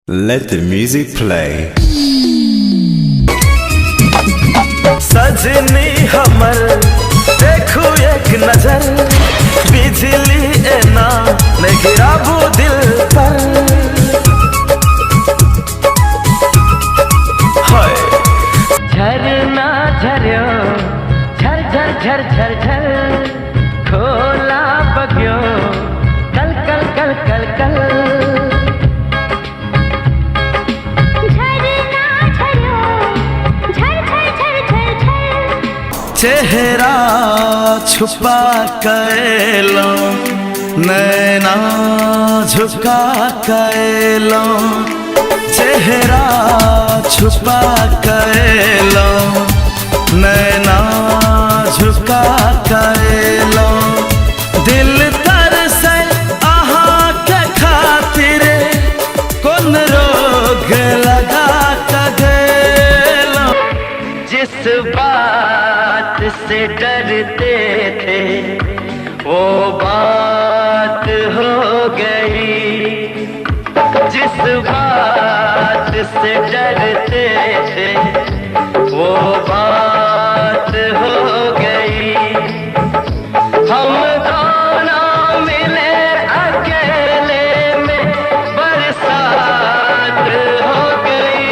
Let the music play. सजनी हमर देखू एक नजर, बिजली एना ने गिराबू दिल पर। हाय झरना झरियो झर झर झर झर झर, खोला बगियो कल कल कल कल कल। चेहरा छुपा कर लो, नैना झुका कर लो। चेहरा छुपा कर लो, नैना झुका कर लो। दिल तरसे आहा के खातिर, कौन रोग लगा कगेलो। जिस बात से डरते थे वो बात हो गई। जिस बात से डरते थे वो बात हो गई। हम दोनों मिले अकेले में, बरसात हो गई।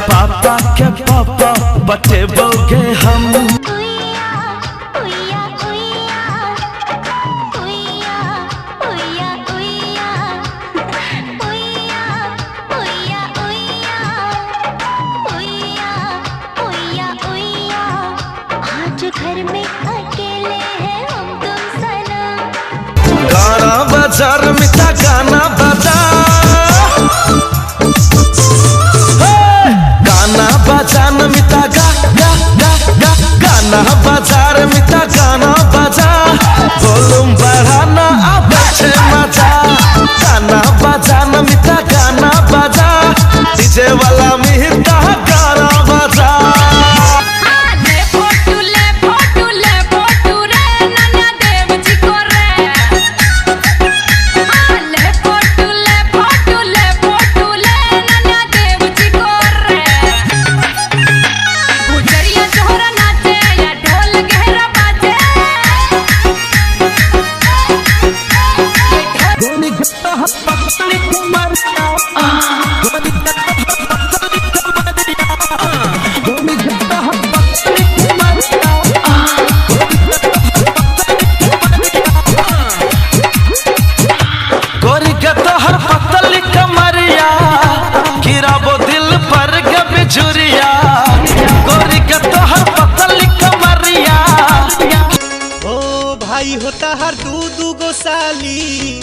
पापा के पापा बटे बोगे हम। आज घर में अकेले हैं हम तुम सनम। गाना बाजार मिठा गाना बजा, बाजान मिता गा गा गा गा। गाना बाजार मिता गाना बजा, वॉल्यूम बढ़ाना अब अच्छे मजा। गाना बाजान मिता गाना बजा, डीजे वाला मिता गाना बजा। भाई होता हर दू गो साली,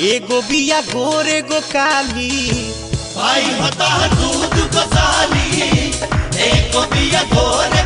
एगो बिया गोर एगो काली। भाई होता हर दू गो साली, एगो बिया गोर